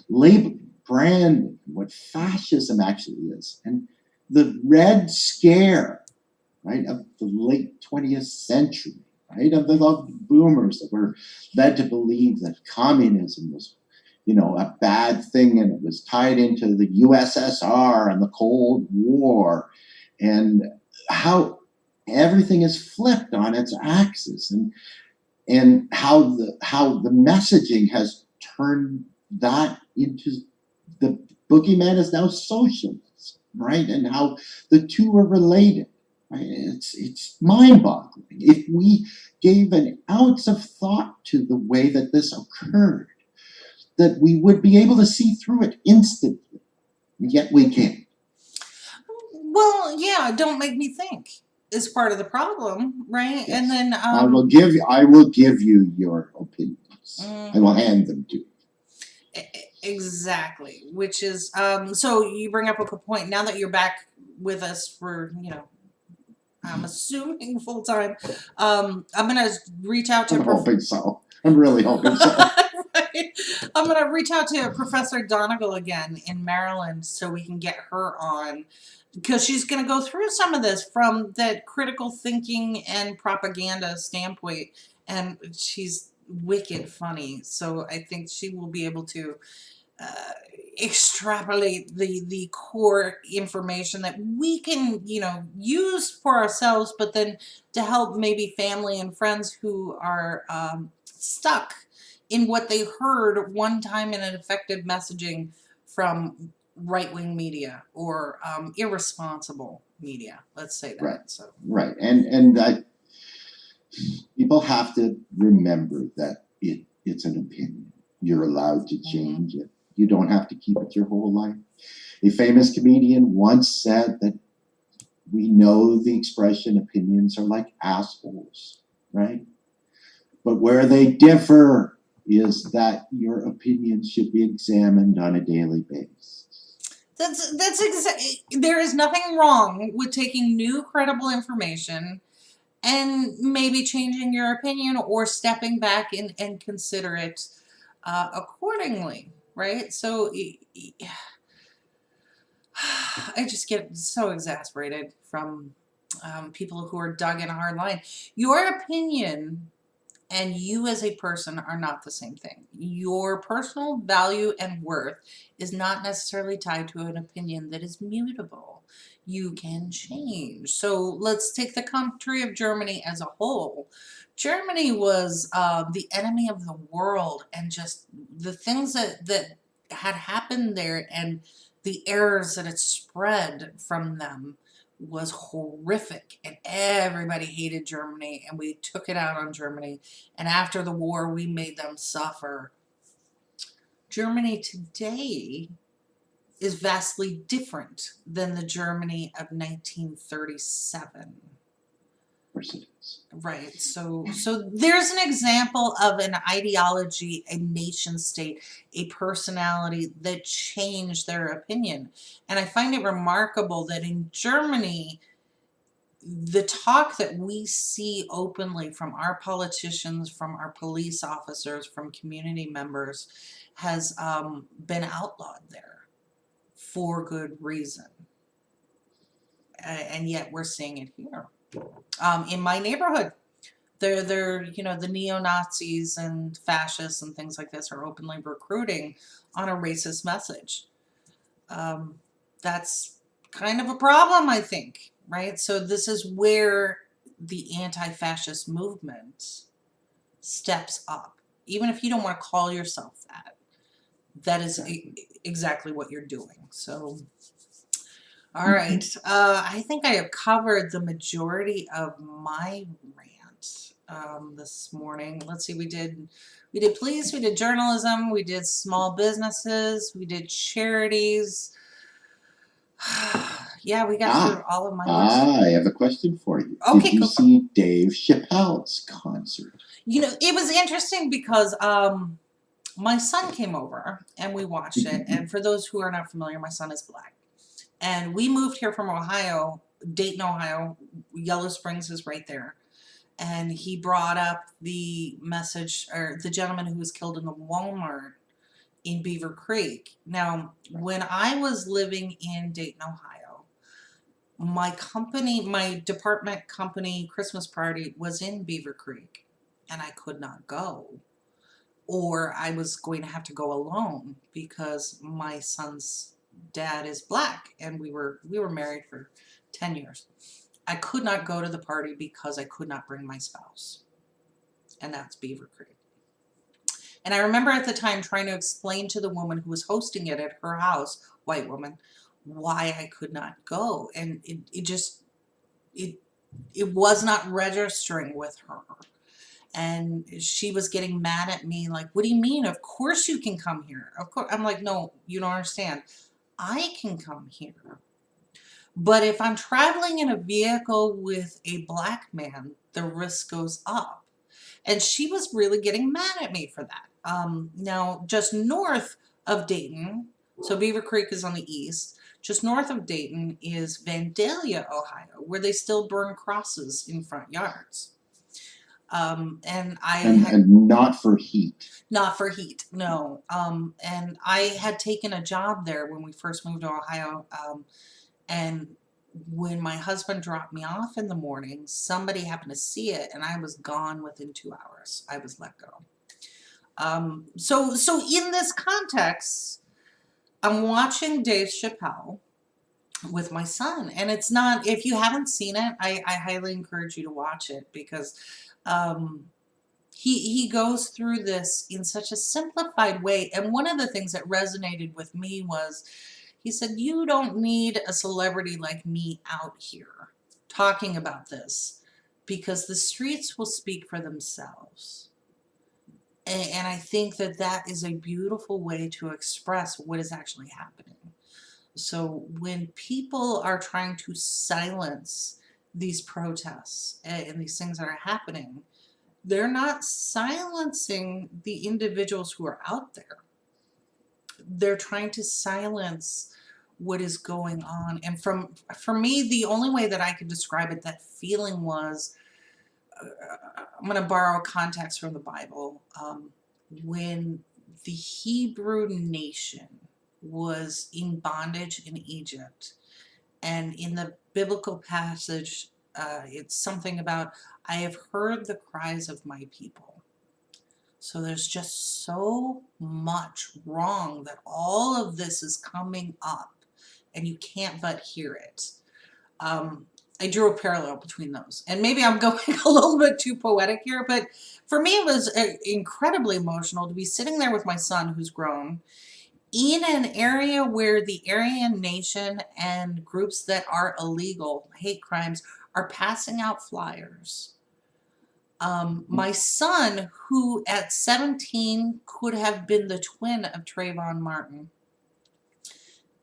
labeling, branding, what fascism actually is. And the Red Scare, right, of the late 20th century, right, of the boomers that were led to believe that communism was, a bad thing, and it was tied into the USSR and the Cold War, and how everything is flipped on its axis, and how the messaging has turned that into the boogeyman is now socialist, right? And how the two are related. Right? It's mind-boggling. If we gave an ounce of thought to the way that this occurred, that we would be able to see through it instantly, and yet we can't. Well, yeah, don't make me think is part of the problem, right? Yes. And then I will give you your opinions. I will hand them to you. Exactly, which is so you bring up a good point. Now that you're back with us for, I'm assuming full time, I'm gonna reach out to I'm hoping so. I'm really hoping so. Right. I'm gonna reach out to Professor Donegal again in Maryland so we can get her on, because she's gonna go through some of this from that critical thinking and propaganda standpoint, and she's wicked funny. So I think she will be able to extrapolate the core information that we can use for ourselves, but then to help maybe family and friends who are stuck in what they heard one time in an effective messaging from right-wing media or irresponsible media, let's say that. Right. So right, and people have to remember that it's an opinion. You're allowed to change it. You don't have to keep it your whole life. A famous comedian once said that we know the expression opinions are like assholes, right? But where they differ is that your opinion should be examined on a daily basis. That's exactly. There is nothing wrong with taking new credible information and maybe changing your opinion or stepping back and consider it accordingly, right? So I just get so exasperated from people who are dug in a hard line. Your opinion and you as a person are not the same thing. Your personal value and worth is not necessarily tied to an opinion that is mutable. You can change. So let's take the country of Germany as a whole. Germany was the enemy of the world, and just the things that had happened there and the errors that had spread from them was horrific, and everybody hated Germany, and we took it out on Germany, and after the war we made them suffer. Germany today is vastly different than the Germany of 1937. Of course it is. Right. So there's an example of an ideology, a nation state, a personality that changed their opinion. And I find it remarkable that in Germany, the talk that we see openly from our politicians, from our police officers, from community members has been outlawed there for good reason. And yet we're seeing it here. In my neighborhood, they're the neo-Nazis and fascists and things like this are openly recruiting on a racist message. That's kind of a problem, I think, right? So this is where the anti-fascist movement steps up. Even if you don't want to call yourself that, that is exactly what you're doing. So all right. I think I have covered the majority of my rant this morning. Let's see. We did police, we did journalism, we did small businesses, we did charities. Yeah, we got through all of my list. I have a question for you. Okay, did you see Dave Chappelle's concert? It was interesting because my son came over and we watched it. And for those who are not familiar, my son is Black. And we moved here from Ohio, Dayton, Ohio. Yellow Springs is right there. And he brought up the message, or the gentleman who was killed in the Walmart in Beaver Creek. Now, when I was living in Dayton, Ohio, my department company Christmas party was in Beaver Creek, and I could not go. Or I was going to have to go alone because my son's dad is black, and we were married for 10 years. I could not go to the party because I could not bring my spouse. And that's Beaver Creek. And I remember at the time trying to explain to the woman who was hosting it at her house, white woman, why I could not go. And it was not registering with her. And she was getting mad at me, like, what do you mean? Of course you can come here. Of course. I'm like, no, you don't understand. I can come here. But if I'm traveling in a vehicle with a black man, the risk goes up. And she was really getting mad at me for that. Now, just north of Dayton, so Beaver Creek is on the east, just north of Dayton is Vandalia, Ohio, where they still burn crosses in front yards. And not for heat. Not for heat, no. And I had taken a job there when we first moved to Ohio. And when my husband dropped me off in the morning, somebody happened to see it, and I was gone within 2 hours. I was let go. So in this context, I'm watching Dave Chappelle with my son, and it's not, if you haven't seen it, I highly encourage you to watch it, because he goes through this in such a simplified way. And one of the things that resonated with me was, he said, you don't need a celebrity like me out here talking about this, because the streets will speak for themselves. And I think that that is a beautiful way to express what is actually happening. So when people are trying to silence these protests and these things that are happening, they're not silencing the individuals who are out there. They're trying to silence what is going on. And for me, the only way that I could describe it, that feeling was, I'm going to borrow context from the Bible. When the Hebrew nation was in bondage in Egypt, and in the biblical passage, it's something about, I have heard the cries of my people. So there's just so much wrong that all of this is coming up, and you can't but hear it. I drew a parallel between those. And maybe I'm going a little bit too poetic here, but for me it was incredibly emotional to be sitting there with my son, who's grown, in an area where the Aryan Nation and groups that are illegal, hate crimes, are passing out flyers. My son, who at 17 could have been the twin of Trayvon Martin,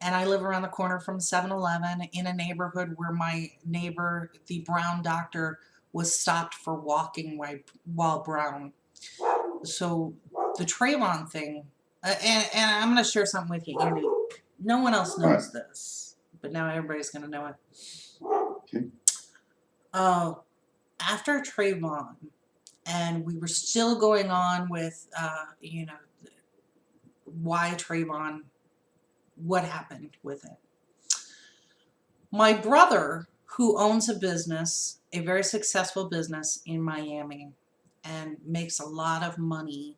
and I live around the corner from 7-Eleven in a neighborhood where my neighbor, the brown doctor, was stopped for walking while brown. So the Trayvon thing, and I'm going to share something with you, Andy. No one else knows this, but now everybody's going to know it. Okay. After Trayvon, and we were still going on with, why Trayvon, what happened with it. My brother, who owns a business, a very successful business in Miami, and makes a lot of money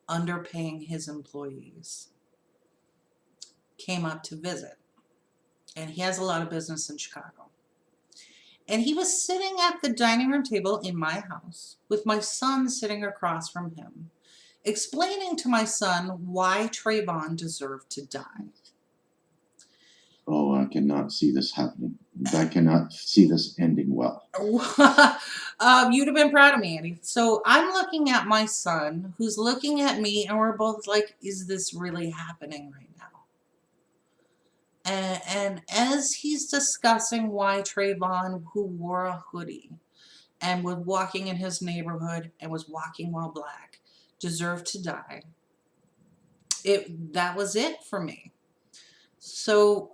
underpaying his employees, came up to visit. And he has a lot of business in Chicago. And he was sitting at the dining room table in my house with my son sitting across from him, explaining to my son why Trayvon deserved to die. Oh, I cannot see this happening. I cannot see this ending well. You'd have been proud of me, Andy. So I'm looking at my son, who's looking at me, and we're both like, is this really happening right now? And as he's discussing why Trayvon, who wore a hoodie and was walking in his neighborhood and was walking while black, deserved to die, that was it for me. So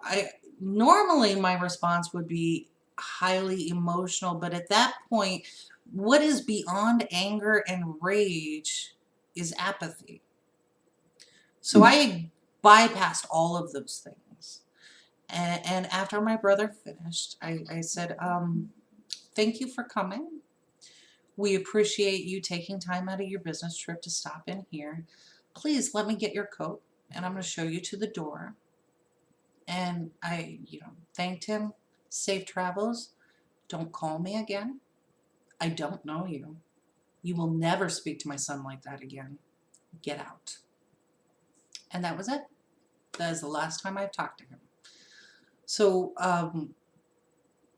normally my response would be highly emotional, but at that point, what is beyond anger and rage is apathy. So I bypassed all of those things. And after my brother finished, I said, thank you for coming. We appreciate you taking time out of your business trip to stop in here. Please let me get your coat and I'm going to show you to the door. And I, thanked him. Safe travels. Don't call me again. I don't know you. You will never speak to my son like that again. Get out. And that was it. That is the last time I've talked to him. So,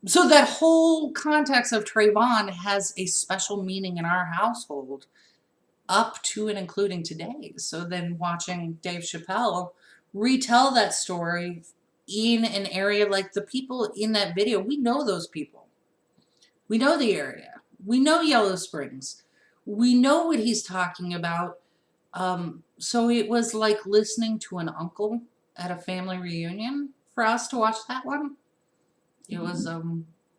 so that whole context of Trayvon has a special meaning in our household up to and including today. So then watching Dave Chappelle retell that story in an area like the people in that video, we know those people. We know the area. We know Yellow Springs. We know what he's talking about. So it was like listening to an uncle at a family reunion for us to watch that one. It was,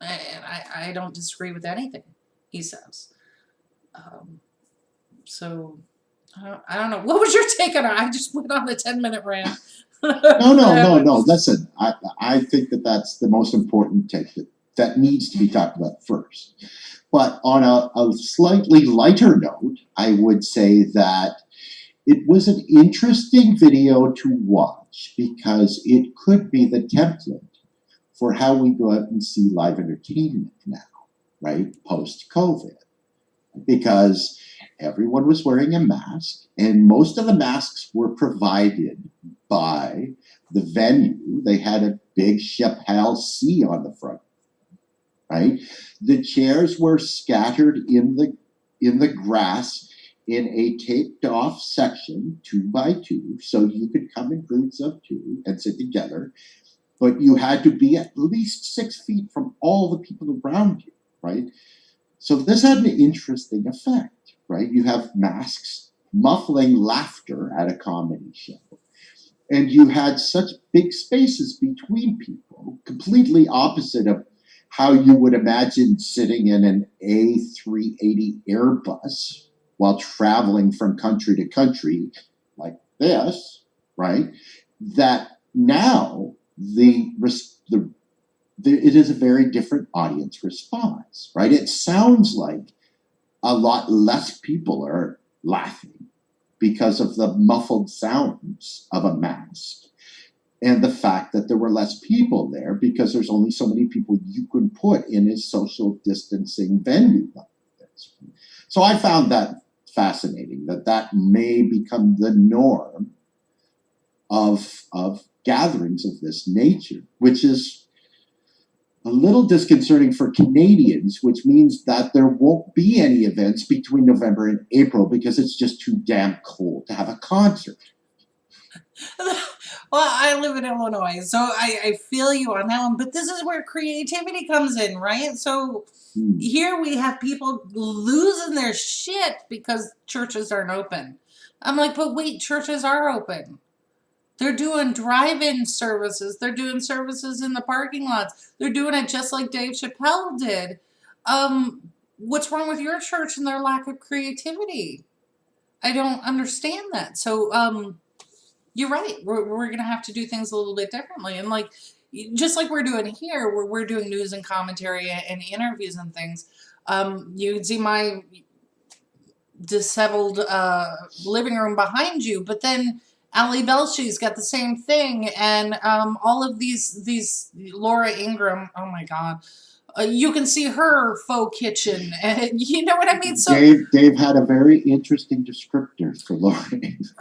I don't disagree with anything he says. So I don't know. What was your take on it? I just went on a 10-minute rant. No. Listen, I think that's the most important take that needs to be talked about first. But on a slightly lighter note, I would say that it was an interesting video to watch because it could be the template for how we go out and see live entertainment now, right? Post-COVID. Because everyone was wearing a mask, and most of the masks were provided by the venue. They had a big Chappelle C on the front, right? The chairs were scattered in the grass in a taped off section, 2 by 2, so you could come in groups of 2 and sit together, but you had to be at least 6 feet from all the people around you, right? So this had an interesting effect, right? You have masks muffling laughter at a comedy show. And you had such big spaces between people, completely opposite of how you would imagine sitting in an A380 Airbus while traveling from country to country like this, right? That now it is a very different audience response, right? It sounds like a lot less people are laughing because of the muffled sounds of a mask and the fact that there were less people there because there's only so many people you can put in a social distancing venue like this. So I found that fascinating, that may become the norm of gatherings of this nature, which is a little disconcerting for Canadians, which means that there won't be any events between November and April because it's just too damn cold to have a concert. Well, I live in Illinois, so I feel you on that one. But this is where creativity comes in, right? So here we have people losing their shit because churches aren't open. I'm like, but wait, churches are open. They're doing drive-in services. They're doing services in the parking lots. They're doing it just like Dave Chappelle did. What's wrong with your church and their lack of creativity? I don't understand that. So, you're right. We're going to have to do things a little bit differently. And like, just like we're doing here, where we're doing news and commentary and interviews and things. You can see my disheveled living room behind you, but then Ali Belshie's got the same thing, and all of these Laura Ingraham. Oh my God, you can see her faux kitchen, and you know what I mean. So Dave had a very interesting descriptor for Laura.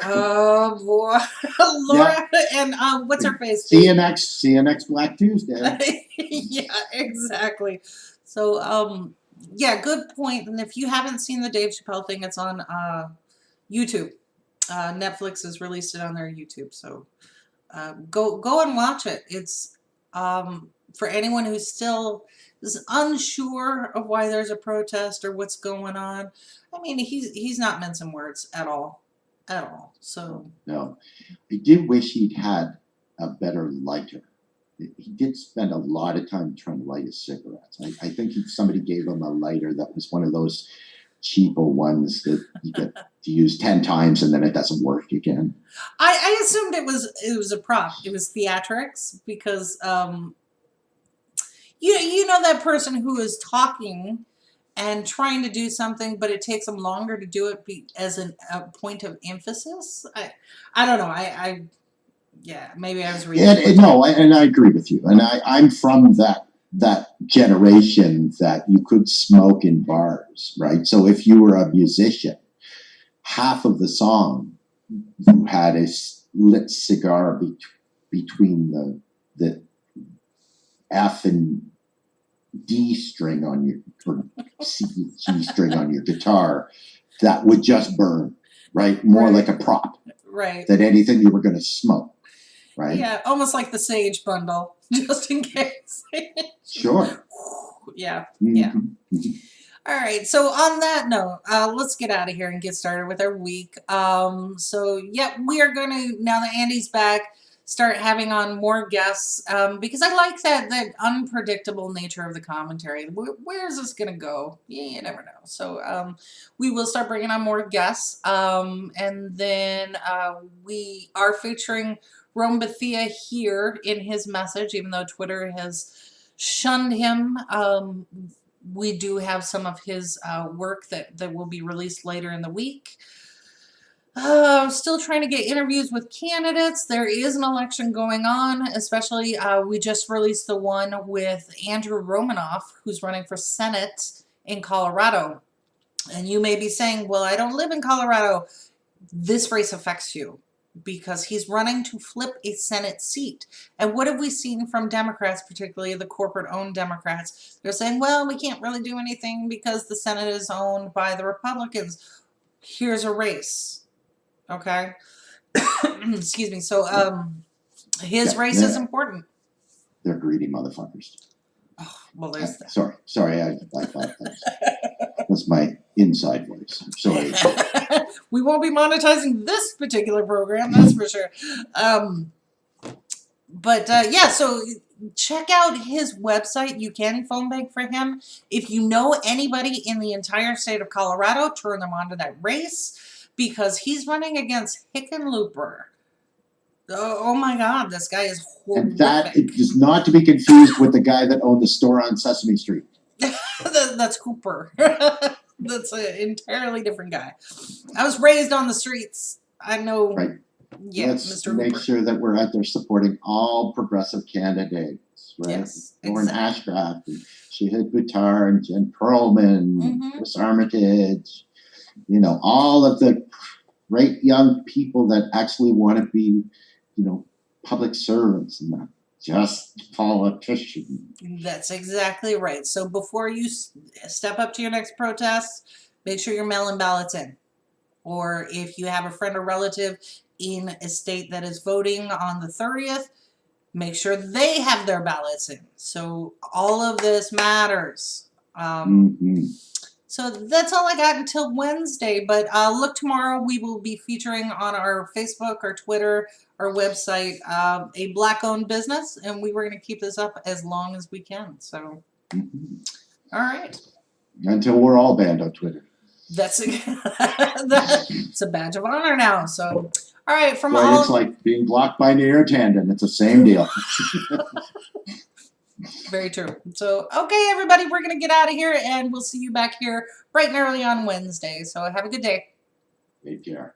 Oh boy, Laura and what's her face? See you next Black Tuesday. Yeah, exactly. So yeah, good point. And if you haven't seen the Dave Chappelle thing, it's on YouTube. Netflix has released it on their YouTube, so go and watch it. It's for anyone who still is unsure of why there's a protest or what's going on. I mean, he's not mincing words at all. So no, I did wish he'd had a better lighter. He did spend a lot of time trying to light his cigarettes. I think somebody gave him a lighter that was one of those cheapo ones that you get use 10 times and then it doesn't work again. I assumed it was a prop. It was theatrics because you know that person who is talking and trying to do something, but it takes them longer to do it as a point of emphasis. I don't know. Yeah, maybe I was reading. And I agree with you. And I'm from that generation that you could smoke in bars, right? So if you were a musician, half of the song you had a lit cigar between the F and D string on your, or C, G string on your guitar that would just burn, right? More like a prop, right? Than anything you were going to smoke, right? Yeah, almost like the sage bundle, just in case. Sure. Yeah, Mm-hmm. yeah. All right, so on that note, let's get out of here and get started with our week. So, yeah, we are going to, now that Andy's back, start having on more guests because I like that unpredictable nature of the commentary. Where is this going to go? You never know. So we will start bringing on more guests. And then we are featuring Rome Bethia here in his message, even though Twitter has shunned him. We do have some of his work that will be released later in the week. Still trying to get interviews with candidates. There is an election going on, especially we just released the one with Andrew Romanoff, who's running for Senate in Colorado. And you may be saying, well, I don't live in Colorado. This race affects you because he's running to flip a Senate seat. And what have we seen from Democrats, particularly the corporate-owned Democrats? They're saying, well, we can't really do anything because the Senate is owned by the Republicans. Here's a race. Okay? Excuse me. So his race is important. They're greedy motherfuckers. Oh, well, there's that. Sorry, I thought that's my inside voice. I'm sorry. We won't be monetizing this particular program, that's for sure. Yeah, so check out his website. You can phone bank for him. If you know anybody in the entire state of Colorado, turn them on to that race because he's running against Hickenlooper. Oh my God, this guy is horrific. And that is not to be confused with the guy that owned the store on Sesame Street. That's Cooper. That's an entirely different guy. I was raised on the streets. I know. Right. Yeah, Let's Mr. make Hooper. sure that we're out there supporting all progressive candidates, right? Yes, Lauren exactly. Ashcraft, and Shahid Buttar, and Jen Perlman, Chris Armitage, all of the great young people that actually want to be, public servants and not just politicians. That's exactly right. So before you step up to your next protest, make sure you're mailing ballots in. Or if you have a friend or relative in a state that is voting on the 30th, make sure they have their ballots in. So all of this matters. So that's all I got until Wednesday. But look, tomorrow we will be featuring on our Facebook, our Twitter, our website, a Black-owned business. And we were going to keep this up as long as we can. So, all right. Until we're all banned on Twitter. It's a badge of honor now. So, all right. It's like being blocked by an ear tendon. It's the same deal. Very true. So, okay, everybody, we're going to get out of here, and we'll see you back here bright and early on Wednesday. So have a good day. Take care.